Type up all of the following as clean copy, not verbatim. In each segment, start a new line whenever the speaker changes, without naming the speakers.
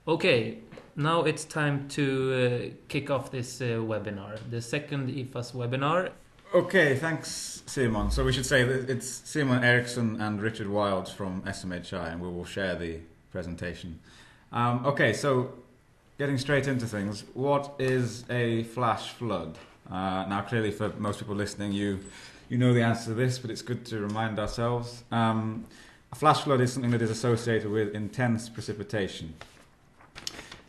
Okay, now it's time to kick off this webinar, the second EFAS webinar.
Okay, thanks, Simon. So we should say that it's Simon Eriksson and Richard Wilds from SMHI, and we will share the presentation. Okay, so getting straight into things, what is a flash flood? Now, clearly, for most people listening, you know the answer to this, but it's good to remind ourselves. A flash flood is something that is associated with intense precipitation.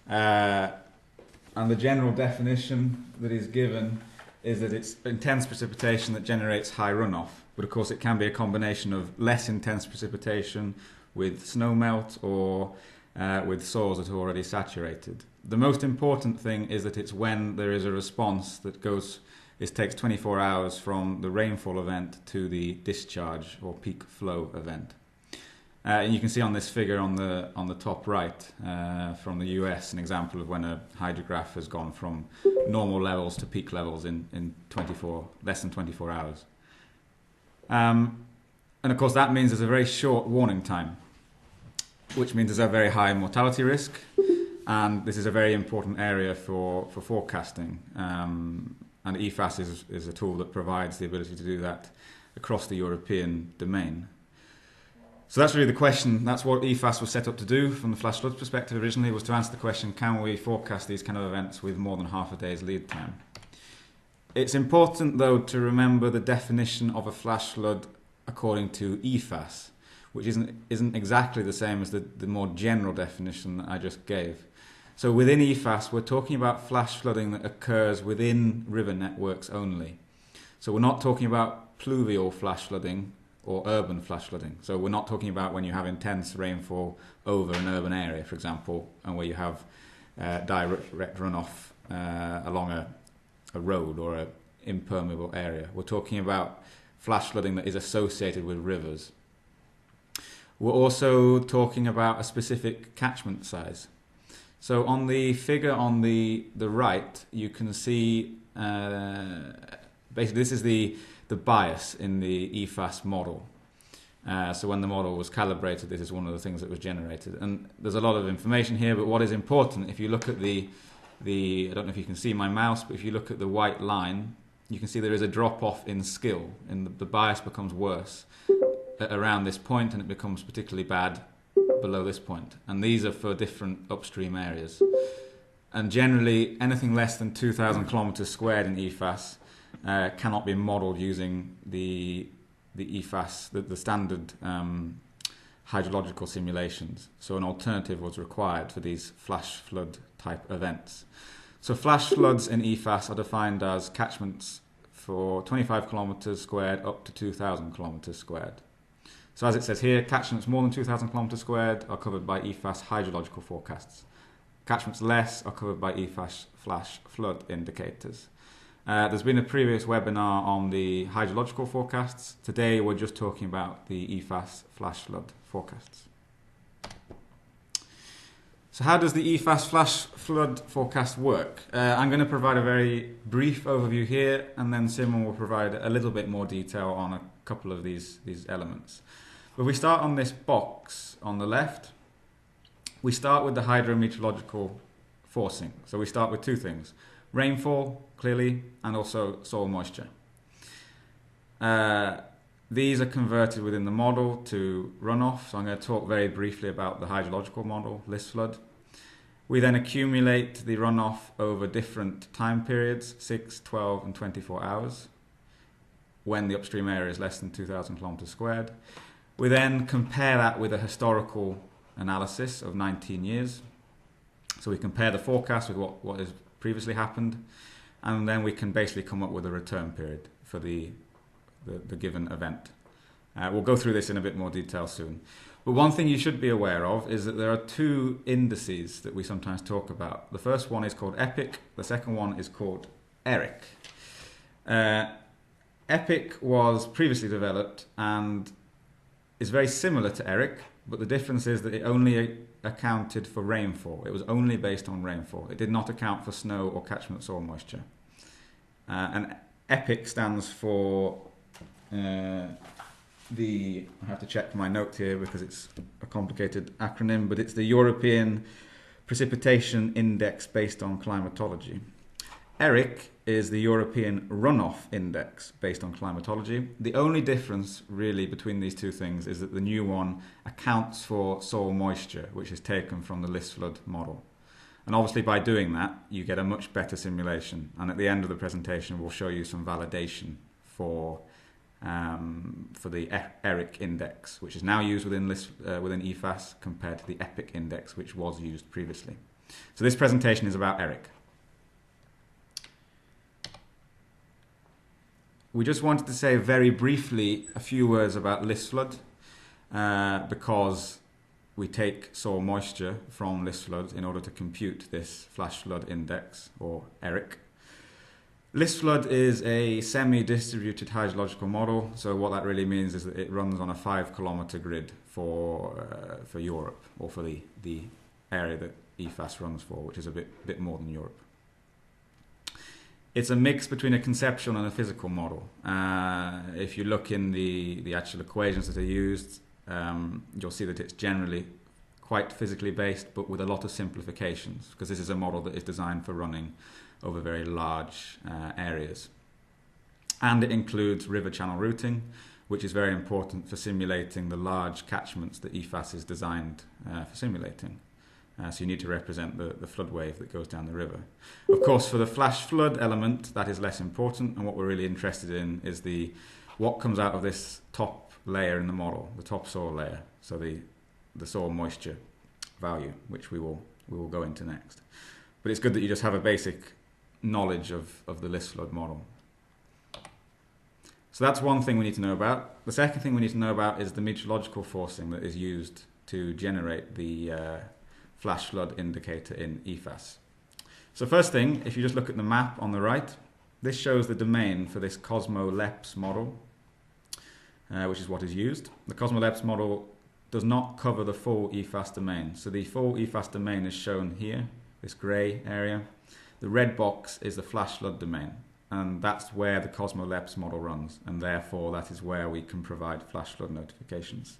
And the general definition that is given is that it's intense precipitation that generates high runoff. But of course it can be a combination of less intense precipitation with snow melt or with soils that are already saturated. The most important thing is that it's when there is a response that takes 24 hours from the rainfall event to the discharge or peak flow event. And you can see on this figure on the top right from the US an example of when a hydrograph has gone from normal levels to peak levels in less than 24 hours. And of course that means there's a very short warning time, which means there's a very high mortality risk, and this is a very important area for forecasting. And EFAS is a tool that provides the ability to do that across the European domain. So that's really the question. That's what EFAS was set up to do from the flash flood perspective originally, was to answer the question, can we forecast these kind of events with more than half a day's lead time? It's important, though, to remember the definition of a flash flood according to EFAS, which isn't exactly the same as the more general definition that I just gave. So within EFAS, we're talking about flash flooding that occurs within river networks only. So we're not talking about pluvial flash flooding or urban flash flooding. So we're not talking about when you have intense rainfall over an urban area, for example, and where you have direct runoff along a road or an impermeable area. We're talking about flash flooding that is associated with rivers. We're also talking about a specific catchment size. So on the figure on the right, you can see basically this is the bias in the EFAS model. So when the model was calibrated, this is one of the things that was generated. And there's a lot of information here, but what is important, if you look at the I don't know if you can see my mouse, but if you look at the white line, you can see there is a drop-off in skill, and the bias becomes worse around this point, and it becomes particularly bad below this point. And these are for different upstream areas. And generally, anything less than 2,000 kilometers squared in EFAS cannot be modelled using the EFAS, the standard hydrological simulations. So an alternative was required for these flash flood type events. So flash floods in EFAS are defined as catchments for 25 kilometers squared up to 2,000 kilometers squared. So as it says here, catchments more than 2,000 kilometers squared are covered by EFAS hydrological forecasts. Catchments less are covered by EFAS flash flood indicators. There's been a previous webinar on the hydrological forecasts. Today we're just talking about the EFAS flash flood forecasts. So how does the EFAS flash flood forecast work? I'm going to provide a very brief overview here, and then Simon will provide a little bit more detail on a couple of these elements. But we start on this box on the left. We start with the hydrometeorological forcing. So we start with two things: rainfall, clearly, and also soil moisture. These are converted within the model to runoff. So I'm going to talk very briefly about the hydrological model, list flood. We then accumulate the runoff over different time periods, 6, 12, and 24 hours, when the upstream area is less than 2,000 kilometers squared. We then compare that with a historical analysis of 19 years. So we compare the forecast with what has previously happened, and then we can basically come up with a return period for the given event. We'll go through this in a bit more detail soon. But one thing you should be aware of is that there are two indices that we sometimes talk about. The first one is called EPIC, the second one is called ERIC. EPIC was previously developed and is very similar to ERIC, but the difference is that it only accounted for rainfall. It was only based on rainfall. It did not account for snow or catchment soil moisture. And EPIC stands for I have to check my note here because it's a complicated acronym, but it's the European precipitation index based on climatology. ERIC is the European runoff index based on climatology. The only difference really between these two things is that the new one accounts for soil moisture, which is taken from the Listflood model. And obviously by doing that, you get a much better simulation. And at the end of the presentation, we'll show you some validation for the ERIC index, which is now used within EFAS compared to the EPIC index, which was used previously. So this presentation is about ERIC. We just wanted to say very briefly a few words about Listflood, because we take soil moisture from Listflood in order to compute this flash flood index, or ERIC. Listflood is a semi-distributed hydrological model, so what that really means is that it runs on a 5-kilometre grid for Europe, or for the area that EFAS runs for, which is a bit more than Europe. It's a mix between a conceptual and a physical model. If you look in the actual equations that are used, you'll see that it's generally quite physically based, but with a lot of simplifications, because this is a model that is designed for running over very large areas. And it includes river channel routing, which is very important for simulating the large catchments that EFAS is designed for simulating. So you need to represent the flood wave that goes down the river. Of course, for the flash flood element, that is less important, and what we're really interested in is what comes out of this top layer in the model, the top soil layer, so the soil moisture value, which we will go into next. But it's good that you just have a basic knowledge of the Listflood model. So that's one thing we need to know about. The second thing we need to know about is the meteorological forcing that is used to generate the flash flood indicator in EFAS. So first thing, if you just look at the map on the right, this shows the domain for this Cosmo-LEPS model, which is what is used. The Cosmo-LEPS model does not cover the full EFAS domain. So the full EFAS domain is shown here, this grey area. The red box is the flash flood domain, and that's where the Cosmo-LEPS model runs, and therefore that is where we can provide flash flood notifications.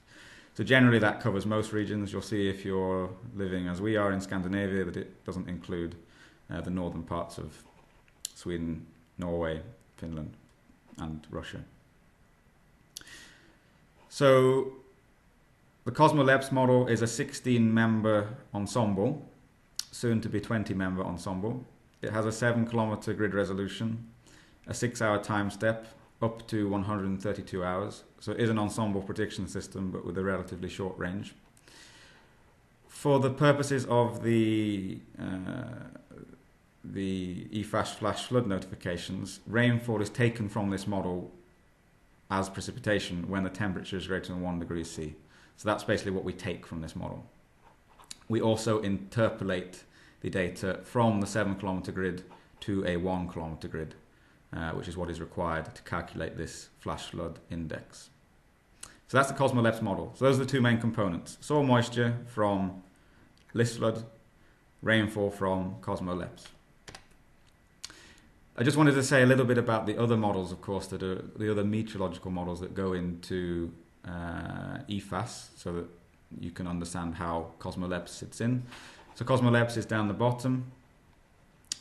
So generally that covers most regions. You'll see if you're living as we are in Scandinavia that it doesn't include the northern parts of Sweden, Norway, Finland and Russia. So the Cosmo-LEPS model is a 16-member ensemble, soon to be 20-member ensemble. It has a 7-kilometre grid resolution, a 6-hour time step, up to 132 hours. So it is an ensemble prediction system, but with a relatively short range. For the purposes of the EFAS flash flood notifications, rainfall is taken from this model as precipitation when the temperature is greater than 1 degree C. So that's basically what we take from this model. We also interpolate the data from the 7-kilometre grid to a 1-kilometre grid, which is what is required to calculate this flash flood index. So that's the Cosmo-LEPS model. So those are the two main components: soil moisture from Listflood, rainfall from Cosmo-LEPS. I just wanted to say a little bit about the other models, of course, that are the other meteorological models that go into EFAS, so that you can understand how Cosmo-LEPS sits in. So Cosmo-LEPS is down the bottom,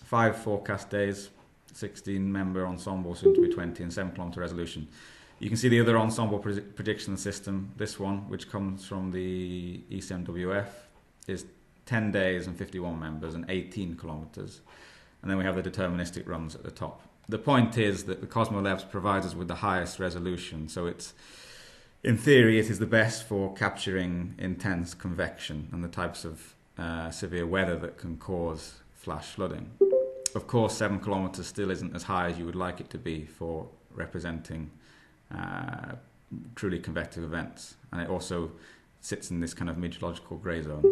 5 forecast days, 16-member ensemble, soon to be 20, and 7-kilometre resolution. You can see the other ensemble prediction system, this one, which comes from the ECMWF, is 10 days and 51 members and 18 kilometres. And then we have the deterministic runs at the top. The point is that the Cosmo-LEPS provides us with the highest resolution, so it's, in theory, it is the best for capturing intense convection and the types of severe weather that can cause flash flooding. Of course, 7 kilometres still isn't as high as you would like it to be for representing truly convective events, and it also sits in this kind of meteorological grey zone.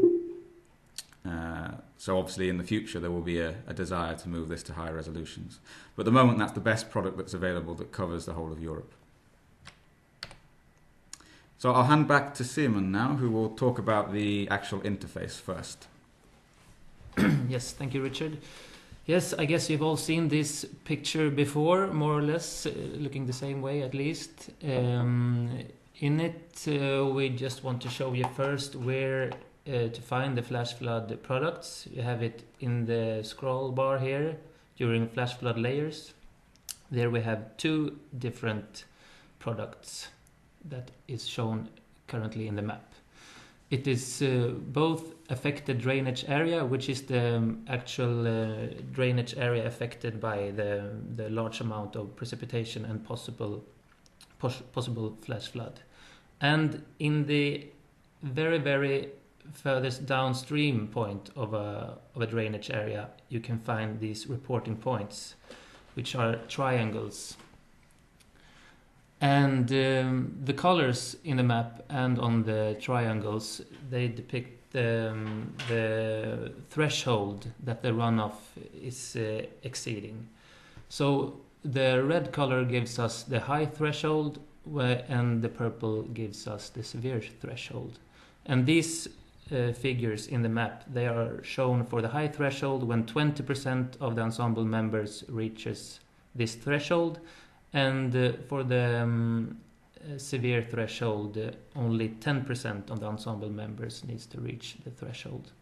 So obviously in the future there will be a desire to move this to higher resolutions, but at the moment that's the best product that's available that covers the whole of Europe. So I'll hand back to Simon now, who will talk about the actual interface first.
Yes, thank you, Richard. Yes, I guess you've all seen this picture before, more or less, looking the same way at least. In it, we just want to show you first where to find the flash flood products. You have it in the scroll bar here during flash flood layers. There we have 2 different products that is shown currently in the map. It is both affected drainage area, which is the actual drainage area affected by the large amount of precipitation and possible flash flood. And in the very, very furthest downstream point of a drainage area, you can find these reporting points, which are triangles. And the colors in the map and on the triangles, they depict the threshold that the runoff is exceeding. So the red color gives us the high threshold, and the purple gives us the severe threshold. And these figures in the map, they are shown for the high threshold when 20% of the ensemble members reaches this threshold, and for the severe threshold, only 10% of the ensemble members needs to reach the threshold.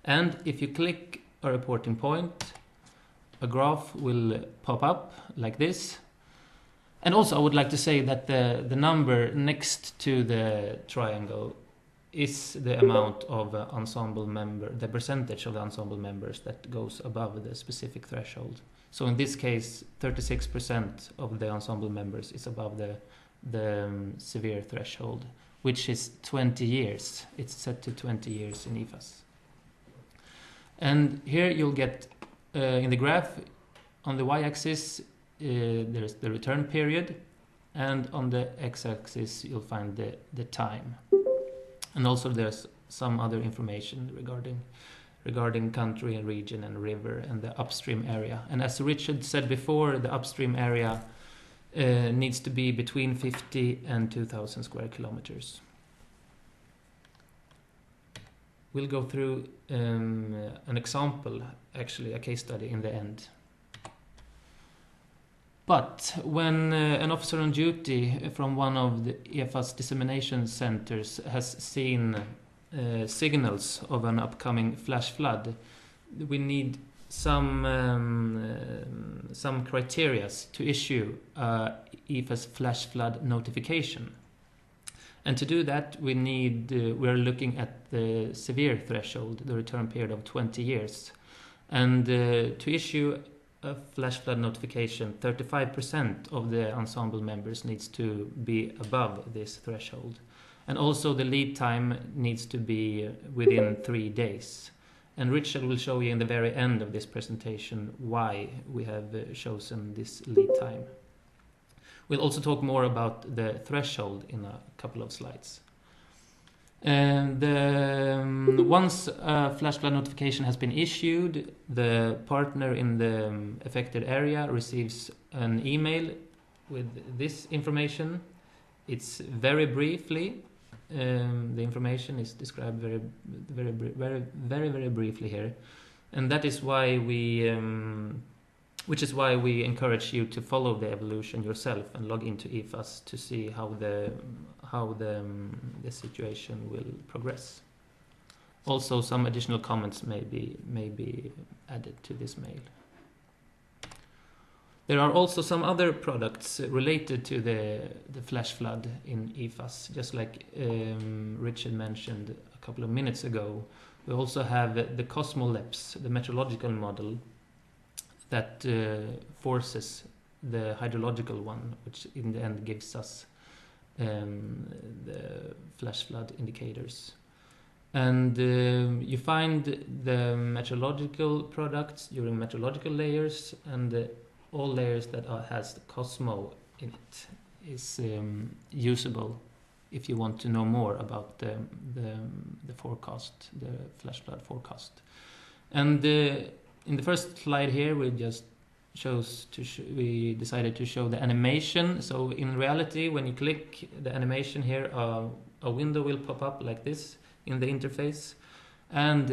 And if you click a reporting point, a graph will pop up like this. And also I would like to say that the number next to the triangle is the amount of the percentage of the ensemble members that goes above the specific threshold. So in this case, 36% of the ensemble members is above the severe threshold, which is 20 years. It's set to 20 years in EFAS. And here you'll get, in the graph, on the y-axis, there's the return period, and on the x-axis you'll find the time. And also there's some other information regarding country and region and river and the upstream area. And as Richard said before, the upstream area needs to be between 50 and 2,000 square kilometers. We'll go through an example, actually a case study in the end. But when an officer on duty from one of the EFAS dissemination centers has seen signals of an upcoming flash flood, we need some criteria to issue a EFAS flash flood notification. And to do that, we're looking at the severe threshold, the return period of 20 years. And to issue a flash flood notification, 35% of the ensemble members needs to be above this threshold. And also the lead time needs to be within 3 days. And Richard will show you in the very end of this presentation why we have chosen this lead time. We'll also talk more about the threshold in a couple of slides. And once a flash flood notification has been issued, the partner in the affected area receives an email with this information. It's very briefly. The information is described very briefly here, and that is why which is why we encourage you to follow the evolution yourself and log into EFAS to see how the situation will progress. Also, some additional comments may be added to this mail. There are also some other products related to the flash flood in EFAS, just like Richard mentioned a couple of minutes ago. We also have the Cosmoleps, the meteorological model that forces the hydrological one, which in the end gives us the flash flood indicators. And you find the meteorological products during meteorological layers, and all layers that has the Cosmo in it is usable if you want to know more about the forecast, the flash flood forecast. And in the first slide here, we just we decided to show the animation. So in reality, when you click the animation here, a window will pop up like this in the interface, and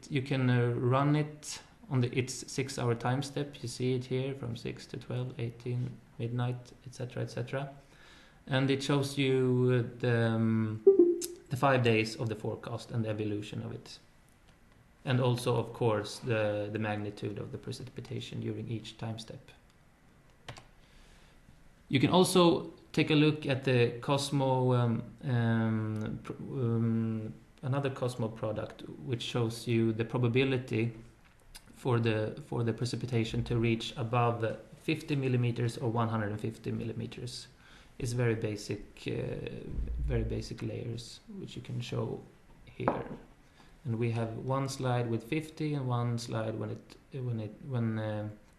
you can run it on its 6-hour time step. You see it here from 6 to 12, 18, midnight, etc., etc. And it shows you the the 5 days of the forecast and the evolution of it. And also, of course, the magnitude of the precipitation during each time step. You can also take a look at the Cosmo, another Cosmo product, which shows you the probability for the precipitation to reach above 50 millimeters or 150 millimeters. It's very basic layers, which you can show here. And we have one slide with 50 and one slide when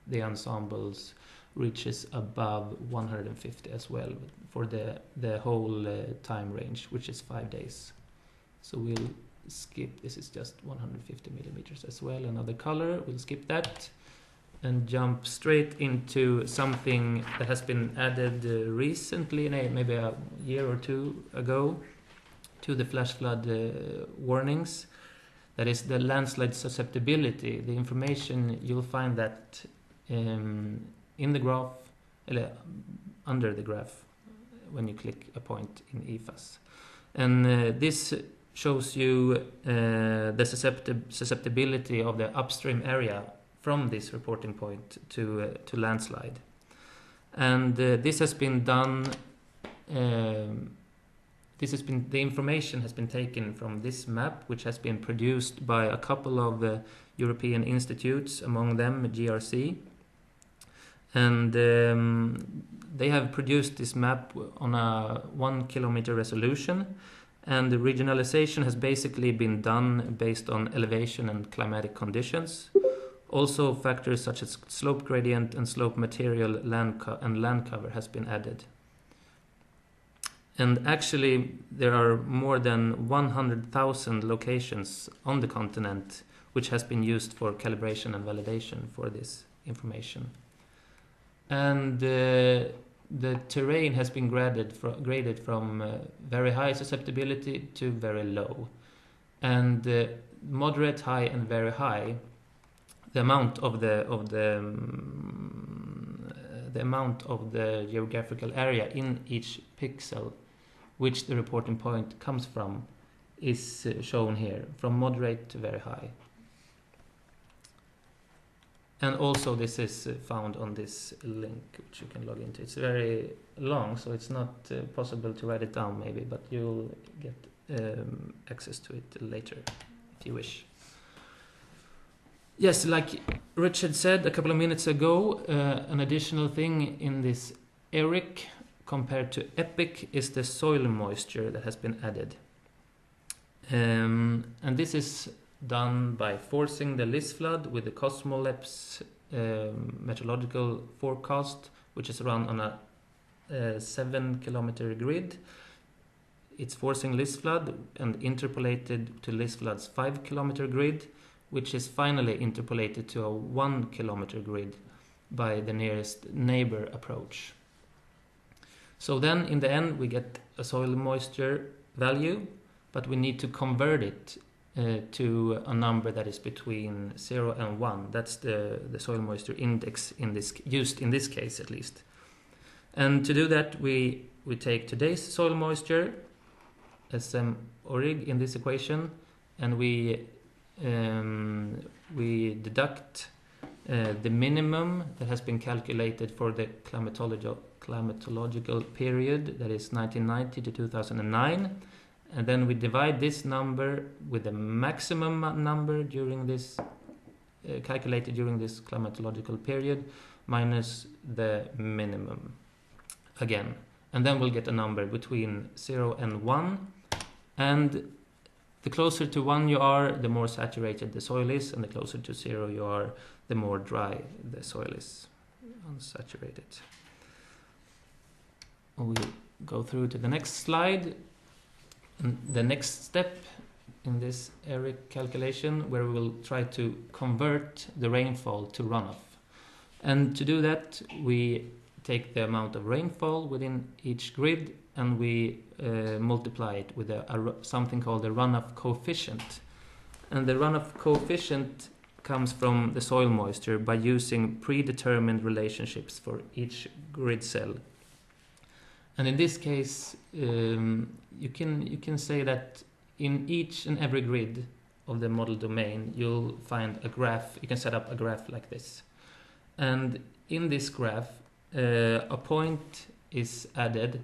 the ensembles reaches above 150 as well for the whole time range, which is 5 days. So we'll skip, this is just 150 millimeters as well, another color, we'll skip that and jump straight into something that has been added recently, maybe a year or two ago, to the flash flood warnings. That is the landslide susceptibility. The information, you'll find that in the graph, under the graph, when you click a point in EFAS. And this shows you the susceptibility of the upstream area from this reporting point to landslide. And this has been done, the information has been taken from this map, which has been produced by a couple of European institutes, among them GRC. And they have produced this map on a 1 kilometer resolution, and the regionalization has basically been done based on elevation and climatic conditions. Also, factors such as slope gradient and slope material land cover has been added. And actually, there are more than 100,000 locations on the continent which has been used for calibration and validation for this information. And the terrain has been graded from very high susceptibility to very low. And moderate, high, and very high, the amount of the geographical area in each pixel which the reporting point comes from is shown here, from moderate to very high. And also this is found on this link, which you can log into. It's very long, so it's not possible to write it down maybe, but you'll get access to it later if you wish. Yes, like Richard said a couple of minutes ago, an additional thing in this ERIC compared to EPIC is the soil moisture that has been added. And this is done by forcing the LIS flood with the Cosmolabs meteorological forecast, which is run on a 7 kilometer grid. It's forcing LIS flood and interpolated to LIS flood's 5 kilometer grid, which is finally interpolated to a 1 kilometer grid by the nearest neighbor approach. So then in the end we get a soil moisture value, but we need to convert it to a number that is between 0 and 1. That's the soil moisture index used in this case at least. And to do that we take today's soil moisture, SM orig in this equation, and we deduct the minimum that has been calculated for the climatological period, that is 1990 to 2009, and then we divide this number with the maximum number during this calculated during this climatological period minus the minimum again, and then we'll get a number between 0 and 1, and the closer to 1 you are, the more saturated the soil is, and the closer to 0 you are, the more dry the soil is, unsaturated. We'll go through to the next slide. And the next step in this ERIC calculation, where we will try to convert the rainfall to runoff. And to do that, we take the amount of rainfall within each grid and we multiply it with something called the runoff coefficient. And the runoff coefficient comes from the soil moisture by using predetermined relationships for each grid cell. And in this case, you can say that in each and every grid of the model domain, you'll find a graph. You can set up a graph like this. And in this graph, a point is added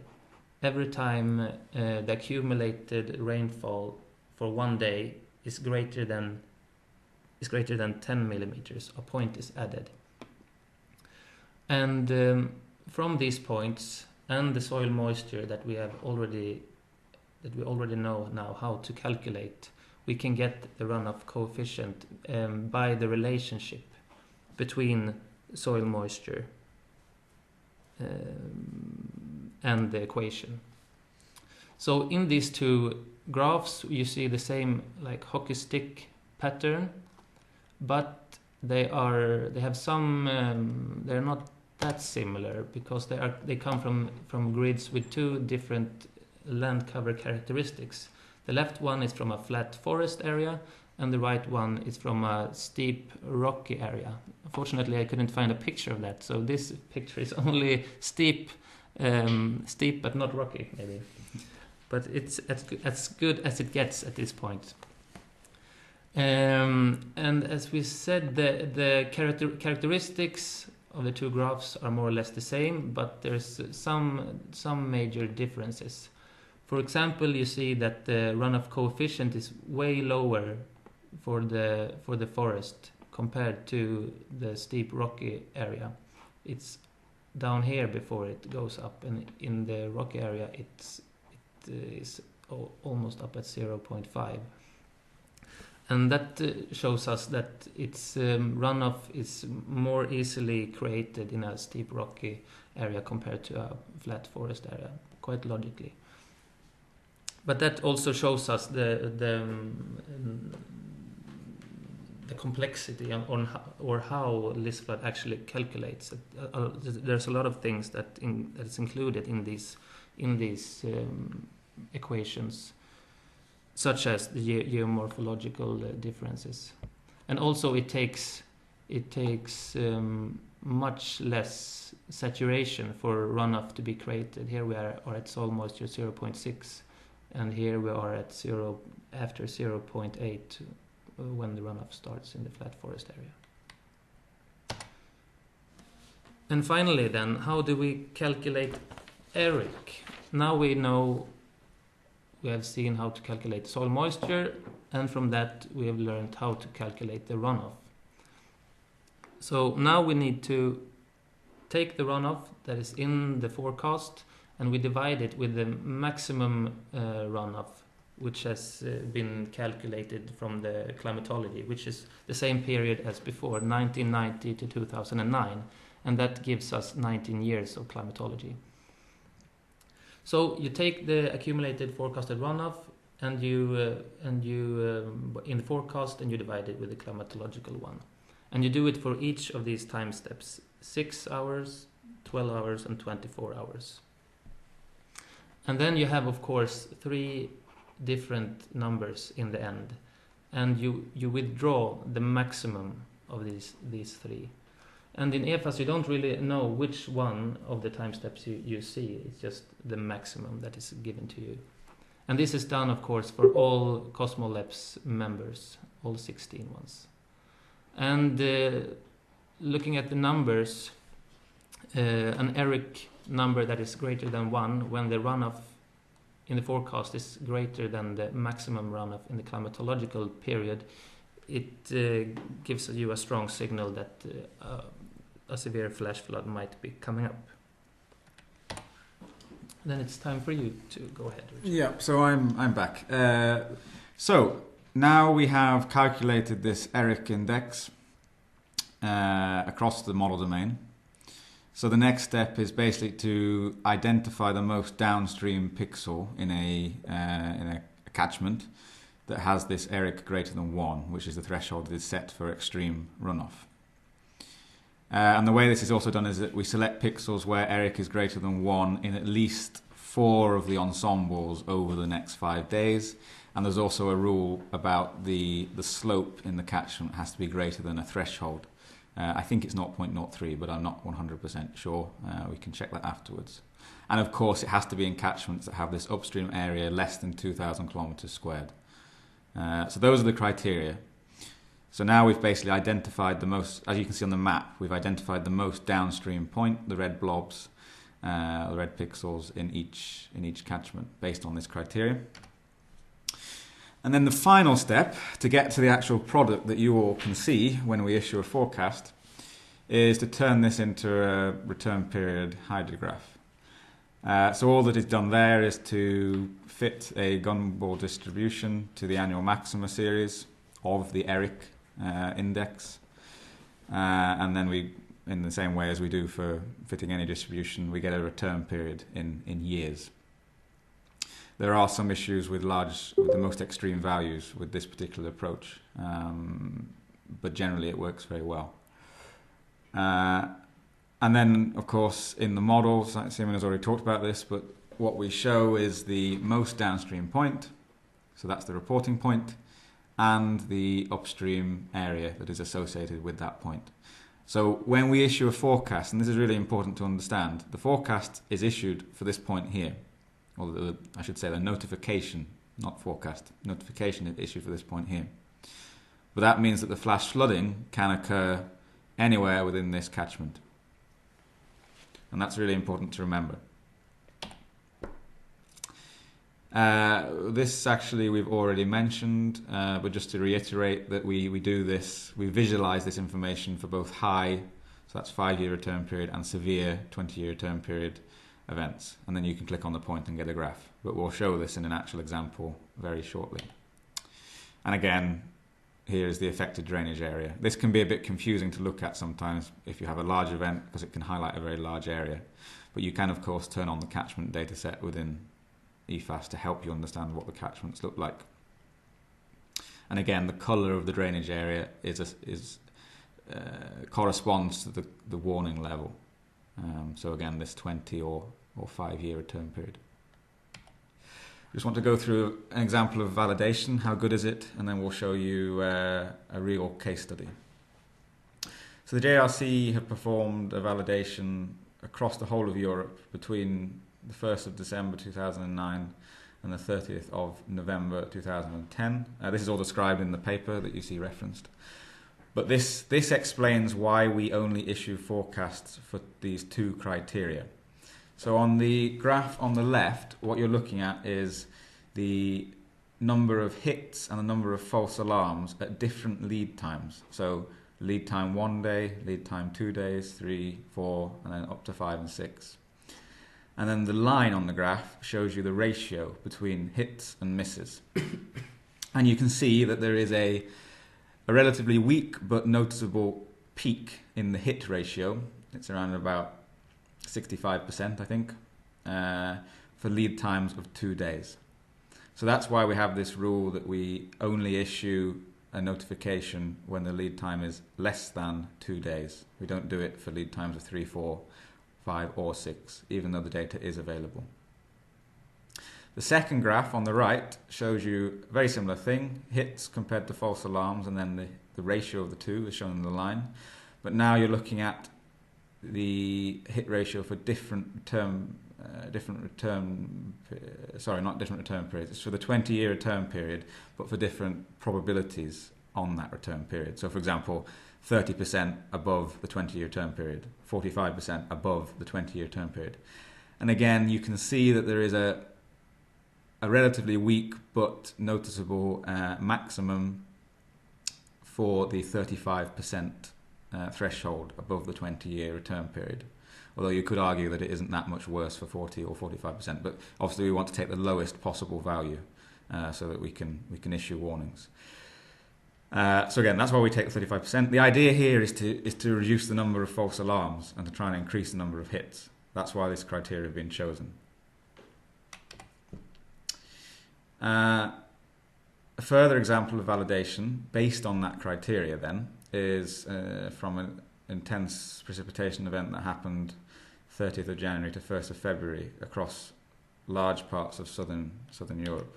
every time the accumulated rainfall for one day is greater than 10 millimeters. A point is added. And from these points and the soil moisture that we already know now how to calculate, we can get the runoff coefficient by the relationship between soil moisture and the equation. So in these two graphs, you see the same like hockey stick pattern, but they're not that similar because they come from grids with two different land cover characteristics. The left one is from a flat forest area, and the right one is from a steep rocky area. Unfortunately, I couldn't find a picture of that, so this picture is only steep but not rocky, maybe. But it's as good as it gets at this point. And as we said, the characteristics of the two graphs are more or less the same, but there's some major differences. For example, you see that the runoff coefficient is way lower for the forest compared to the steep rocky area. It's down here before it goes up, and in the rocky area it is almost up at 0.5. And that shows us that its runoff is more easily created in a steep rocky area compared to a flat forest area, quite logically. But that also shows us the complexity on how Listflood actually calculates. There's a lot of things that is included in these equations, such as the geomorphological differences, and also it takes much less saturation for runoff to be created. Here we are at soil moisture 0.6, and here we are at after 0.8 when the runoff starts in the flat forest area. And finally, then, how do we calculate ERIC? Now we have seen how to calculate soil moisture, and from that we have learned how to calculate the runoff. So now we need to take the runoff that is in the forecast, and we divide it with the maximum runoff, which has been calculated from the climatology, which is the same period as before, 1990 to 2009, and that gives us 19 years of climatology. So you take the accumulated forecasted runoff, and you in the forecast, and you divide it with the climatological one, and you do it for each of these time steps: 6 hours, 12 hours, and 24 hours. And then you have, of course, 3 different numbers in the end, and you withdraw the maximum of these 3. And in EFAS, you don't really know which one of the time steps you see. It's just the maximum that is given to you. And this is done, of course, for all Cosmolabs members, all 16 ones. And looking at the numbers, an ERIC number that is greater than 1 when the runoff in the forecast is greater than the maximum runoff in the climatological period, it gives you a strong signal that a severe flash flood might be coming up. Then it's time for you to go ahead, Richard.
Yeah, so I'm back. So now we have calculated this ERIC index across the model domain. So the next step is basically to identify the most downstream pixel in a catchment that has this ERIC greater than 1, which is the threshold that is set for extreme runoff. And the way this is also done is that we select pixels where ERIC is greater than 1 in at least 4 of the ensembles over the next 5 days. And there's also a rule about the slope in the catchment has to be greater than a threshold. I think it's 0.03, but I'm not 100% sure. We can check that afterwards. And of course, it has to be in catchments that have this upstream area less than 2,000 kilometres squared. So those are the criteria. So now we've basically identified the most, as you can see on the map, we've identified the most downstream point, the red blobs, the red pixels in each catchment based on this criteria. And then the final step to get to the actual product that you all can see when we issue a forecast is to turn this into a return period hydrograph. So all that is done there is to fit a Gumball distribution to the annual maxima series of the ERIC index. And then we, in the same way as we do for fitting any distribution, we get a return period in years. There are some issues with the most extreme values with this particular approach, but generally it works very well. And then, of course, in the models, Simon has already talked about this, but what we show is the most downstream point, so that's the reporting point, and the upstream area that is associated with that point. So when we issue a forecast, and this is really important to understand, the forecast is issued for this point here. Or I should say the notification, not forecast. Notification is issued for this point here. But that means that the flash flooding can occur anywhere within this catchment. And that's really important to remember. This actually we've already mentioned, but just to reiterate that we do this, we visualize this information for both high, so that's 5-year return period, and severe 20-year return period events, and then you can click on the point and get a graph, but we'll show this in an actual example very shortly. And again, here is the affected drainage area. This can be a bit confusing to look at sometimes if you have a large event, because it can highlight a very large area, but you can of course turn on the catchment data set within EFAS to help you understand what the catchments look like. And again, the colour of the drainage area corresponds to the warning level. So again, this 20 or 5-year return period. Just want to go through an example of validation. How good is it? And then we'll show you a real case study. So the JRC have performed a validation across the whole of Europe between the 1st of December 2009 and the 30th of November 2010. This is all described in the paper that you see referenced. But this explains why we only issue forecasts for these two criteria. So on the graph on the left, what you're looking at is the number of hits and the number of false alarms at different lead times. So lead time 1 day, lead time 2 days, 3, 4, and then up to 5 and 6. And then the line on the graph shows you the ratio between hits and misses. And you can see that there is a relatively weak but noticeable peak in the hit ratio. It's around about 65%, I think, for lead times of 2 days. So that's why we have this rule that we only issue a notification when the lead time is less than 2 days. We don't do it for lead times of 3, 4, 5 or 6, even though the data is available. The second graph on the right shows you a very similar thing, hits compared to false alarms, and then the ratio of the two is shown in the line. But now you're looking at the hit ratio for different return periods. It's for the 20-year return period, but for different probabilities on that return period. So for example, 30% above the 20-year return period, 45% above the 20-year return period. And again, you can see that there is a relatively weak but noticeable maximum for the 35% threshold above the 20-year return period. Although you could argue that it isn't that much worse for 40 or 45%, but obviously we want to take the lowest possible value so that we can issue warnings. So again, that's why we take the 35%. The idea here is to reduce the number of false alarms and to try and increase the number of hits. That's why this criteria has been chosen. A further example of validation based on that criteria then is from an intense precipitation event that happened 30th of January to 1st of February across large parts of southern Europe.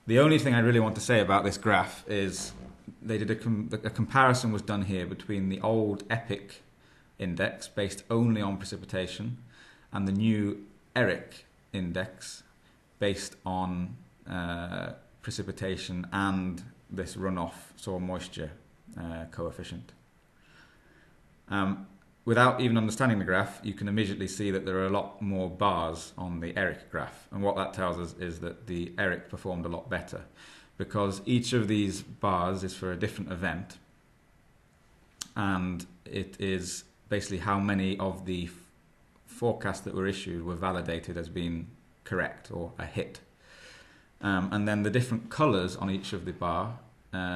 The only thing I really want to say about this graph is they did a comparison was done here between the old EPIC index based only on precipitation and the new ERIC index based on precipitation and this runoff soil moisture coefficient. Without even understanding the graph, you can immediately see that there are a lot more bars on the ERIC graph. And what that tells us is that the ERIC performed a lot better, because each of these bars is for a different event. And it is basically how many of the forecasts that were issued were validated as being correct or a hit. And then the different colours on each of the bar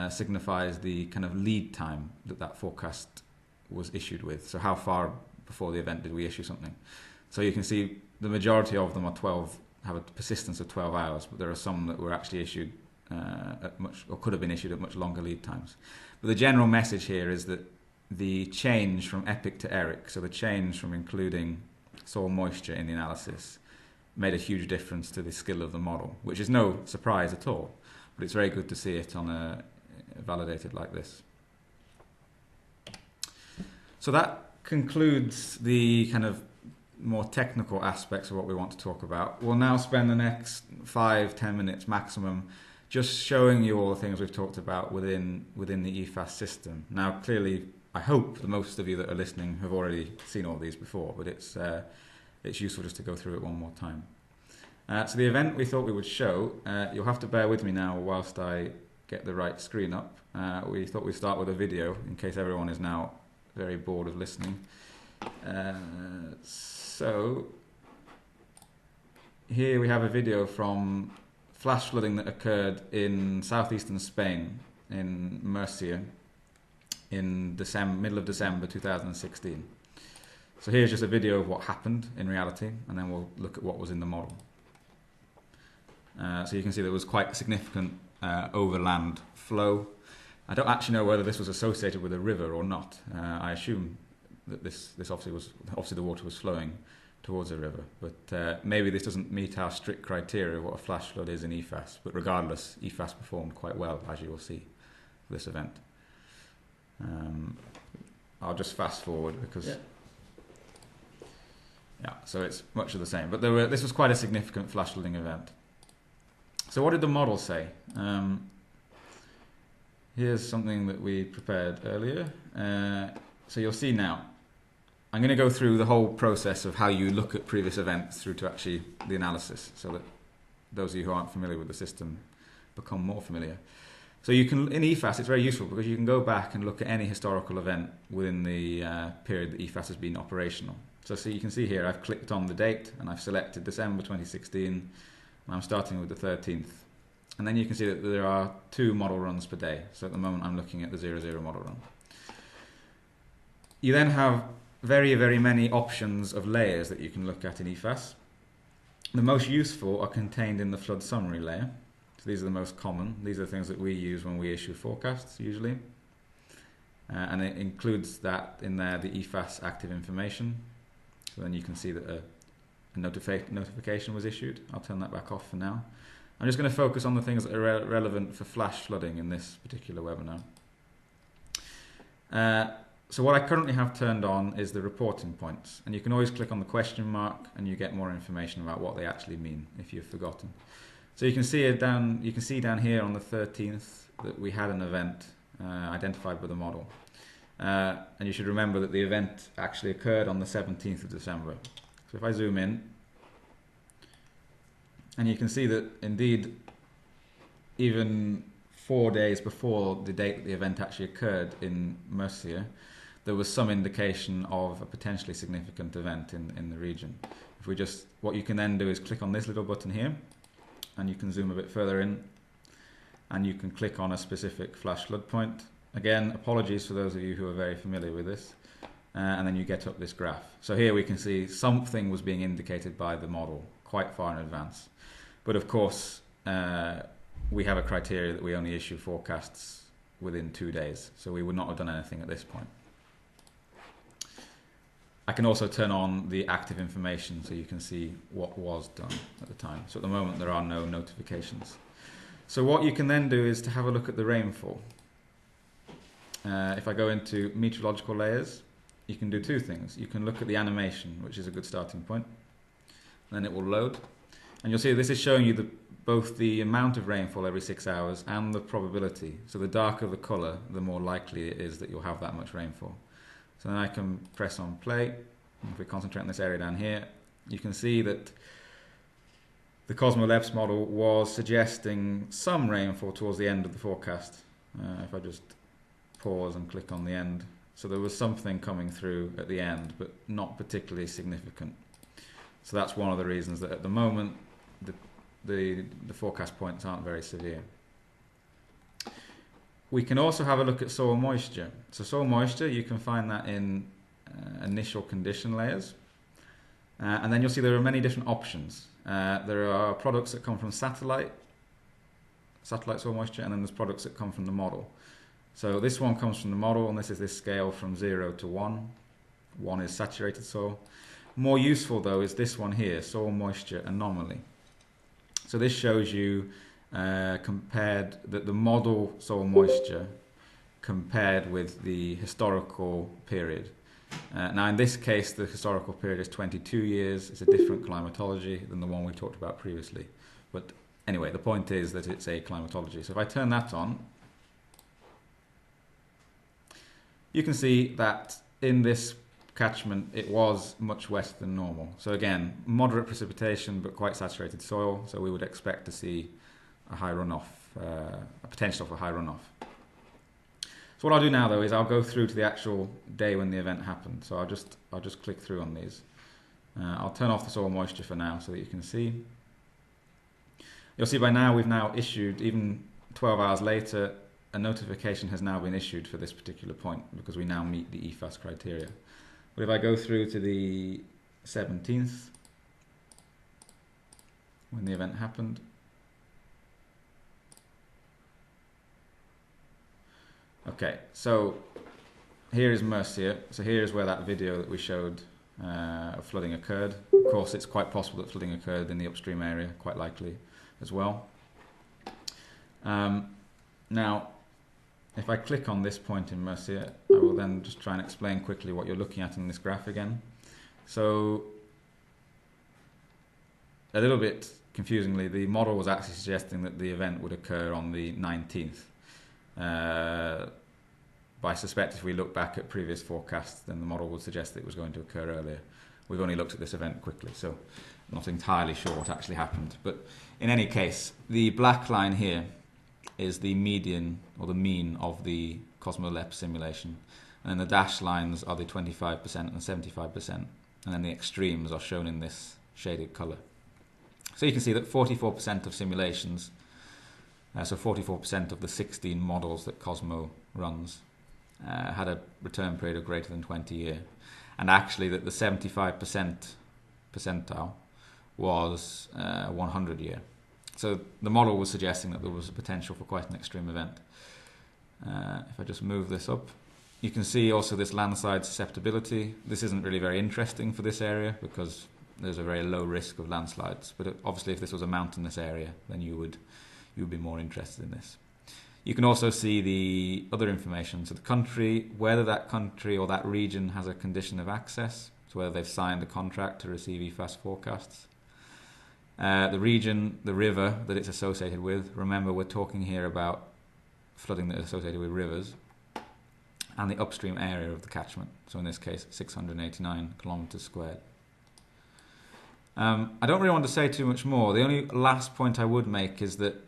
signifies the kind of lead time that forecast was issued with. So how far before the event did we issue something? So you can see the majority of them have a persistence of 12 hours, but there are some that were actually issued at much, or could have been issued at much longer lead times. But the general message here is that the change from EPIC to ERIC, so the change from including soil moisture in the analysis, made a huge difference to the skill of the model, which is no surprise at all, but it's very good to see it on a validated like this. So that concludes the kind of more technical aspects of what we want to talk about. We'll now spend the next 5-10 minutes maximum just showing you all the things we've talked about within the EFAS system. Now, clearly, I hope that most of you that are listening have already seen all these before, but it's useful just to go through it one more time. So the event we thought we would show, you'll have to bear with me now whilst I get the right screen up. We thought we'd start with a video in case everyone is now very bored of listening. So here we have a video from flash flooding that occurred in southeastern Spain, in Murcia, in middle of December 2016. So here's just a video of what happened in reality, and then we'll look at what was in the model. So you can see there was quite significant overland flow. I don't actually know whether this was associated with a river or not. I assume that this obviously the water was flowing towards a river, but maybe this doesn't meet our strict criteria of what a flash flood is in EFAS. But regardless, EFAS performed quite well, as you will see, for this event. I'll just fast forward because so it's much of the same. But this was quite a significant flash flooding event. So what did the model say? Here's something that we prepared earlier. So you'll see now. I'm going to go through the whole process of how you look at previous events through to actually the analysis, so that those of you who aren't familiar with the system become more familiar. So you can, in EFAS, it's very useful because you can go back and look at any historical event within the period that EFAS has been operational. So you can see here, I've clicked on the date and I've selected December 2016, and I'm starting with the 13th. And then you can see that there are 2 model runs per day. So at the moment I'm looking at the 00 model run. You then have very, very many options of layers that you can look at in EFAS. The most useful are contained in the flood summary layer. So these are the most common. These are the things that we use when we issue forecasts usually. And it includes that in there, the EFAS active information. So then you can see that a notification was issued. I'll turn that back off for now. I'm just going to focus on the things that are relevant for flash flooding in this particular webinar. So what I currently have turned on is the reporting points, and you can always click on the question mark and you get more information about what they actually mean if you've forgotten. So you can see it down here on the 13th that we had an event identified by the model. And you should remember that the event actually occurred on the 17th of December. So if I zoom in, and you can see that indeed, even 4 days before the date that the event actually occurred in Murcia, there was some indication of a potentially significant event in the region. What you can then do is click on this little button here, and you can zoom a bit further in, and you can click on a specific flash flood point. Again, apologies for those of you who are very familiar with this. And then you get up this graph. So here we can see something was being indicated by the model quite far in advance. But of course, we have a criteria that we only issue forecasts within 2 days. So we would not have done anything at this point. I can also turn on the active information so you can see what was done at the time. So at the moment, there are no notifications. So what you can then do is to have a look at the rainfall. If I go into meteorological layers, you can do 2 things. You can look at the animation, which is a good starting point. then it will load. And you'll see this is showing you both the amount of rainfall every 6 hours and the probability. So the darker the colour, the more likely it is that you'll have that much rainfall. So then I can press on play. If we concentrate on this area down here, you can see that the Cosmo-LEPS model was suggesting some rainfall towards the end of the forecast. If I just pause and click on the end. So there was something coming through at the end, but not particularly significant. So that's one of the reasons that at the moment the forecast points aren't very severe. We can also have a look at soil moisture. So soil moisture, you can find that in initial condition layers. And then you'll see there are many different options. There are products that come from satellite soil moisture, and then there's products that come from the model. So this one comes from the model, and this is this scale from 0 to 1. 1 is saturated soil. More useful though is this one here, soil moisture anomaly. So this shows you compared that the model soil moisture compared with the historical period. Now in this case the historical period is 22 years. It's a different climatology than the one we talked about previously. But anyway, the point is that it's a climatology. So if I turn that on, you can see that in this catchment it was much wetter than normal. So again, moderate precipitation but quite saturated soil, so we would expect to see a high runoff, a potential for high runoff. So what I'll do now though is I'll go through to the actual day when the event happened. So I'll just click through on these. I'll turn off the soil moisture for now so that you can see. You'll see by now we've now issued, even 12 hours later, a notification has now been issued for this particular point because we now meet the EFAS criteria. But if I go through to the 17th, when the event happened, okay, so here is Mercia. So here is where that video that we showed of flooding occurred. Of course, it's quite possible that flooding occurred in the upstream area, quite likely as well. Now, if I click on this point in Mercia, I will then just try and explain quickly what you're looking at in this graph again. So, a little bit confusingly, the model was actually suggesting that the event would occur on the 19th. But I suspect if we look back at previous forecasts, then the model would suggest that it was going to occur earlier. We've only looked at this event quickly, so I'm not entirely sure what actually happened. But in any case, the black line here is the median or the mean of the Cosmo-LEPS simulation. And then the dashed lines are the 25% and 75%. And then the extremes are shown in this shaded colour. So you can see that 44% of simulations, so 44% of the 16 models that Cosmo runs, had a return period of greater than 20 years. And actually that the 75% percentile was 100 year. So the model was suggesting that there was a potential for quite an extreme event. If I just move this up, you can see also this landslide susceptibility. This isn't really very interesting for this area because there's a very low risk of landslides. But obviously if this was a mountainous area, then you would be more interested in this. You can also see the other information. So the country, whether that country or that region has a condition of access, so whether they've signed a contract to receive EFAS forecasts. The region, the river that it's associated with. Remember, we're talking here about flooding that is associated with rivers. And the upstream area of the catchment. So in this case, 689 kilometres squared. I don't really want to say too much more. The only last point I would make is that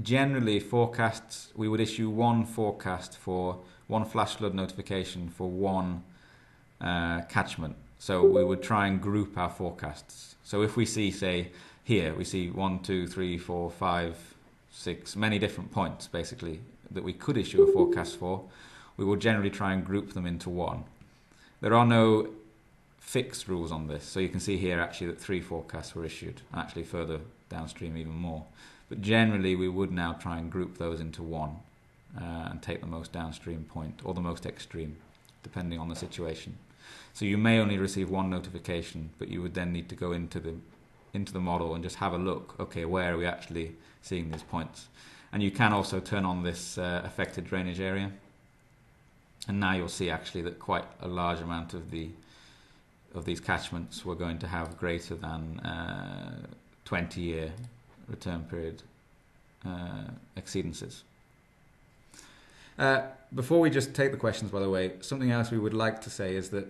generally forecasts, we would issue one forecast for one flash flood notification for one catchment. So we would try and group our forecasts. So if we see, say, here, we see 1, 2, 3, 4, 5, 6, many different points, basically, that we could issue a forecast for, we will generally try and group them into one. There are no fixed rules on this. So you can see here, actually, that 3 forecasts were issued, and actually further downstream even more. But generally, we would now try and group those into one and take the most downstream point, or the most extreme, depending on the situation. So you may only receive one notification, but you would then need to go into the model and just have a look. Okay, where are we actually seeing these points? And you can also turn on this affected drainage area, and now you'll see actually that quite a large amount of the of these catchments were going to have greater than 20-year return period exceedances. Before we just take the questions, by the way, something else we would like to say is that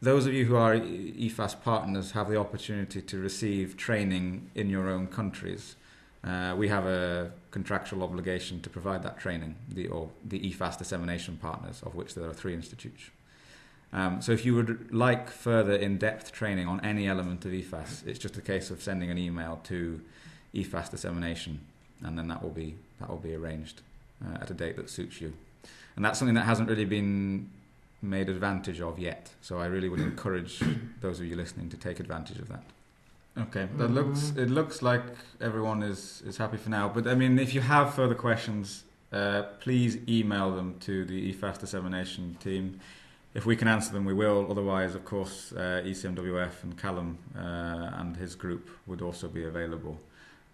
those of you who are EFAS partners have the opportunity to receive training in your own countries. We have a contractual obligation to provide that training, the EFAS dissemination partners, of which there are 3 institutes. So if you would like further in-depth training on any element of EFAS, it's just a case of sending an email to EFAS dissemination, and then that will be arranged at a date that suits you. And that's something that hasn't really been made advantage of yet. So I really would encourage those of you listening to take advantage of that. Okay, it looks like everyone is happy for now. But I mean, if you have further questions, please email them to the EFAS dissemination team. If we can answer them, we will. Otherwise, of course, ECMWF and Callum and his group would also be available.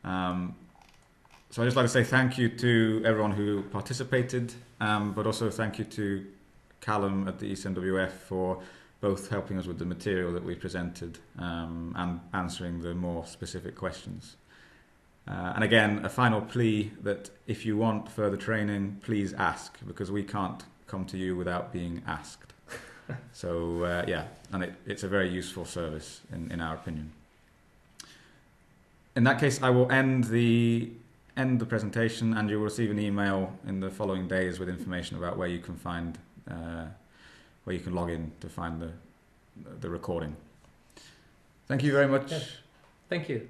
So I'd just like to say thank you to everyone who participated, but also thank you to Callum at the ECMWF for both helping us with the material that we presented and answering the more specific questions. And again, a final plea that if you want further training, please ask, because we can't come to you without being asked. So and it's a very useful service in our opinion. In that case, I will end the presentation, and you will receive an email in the following days with information about where you can find where you can log in to find the recording. Thank you very much.
Yes. Thank you.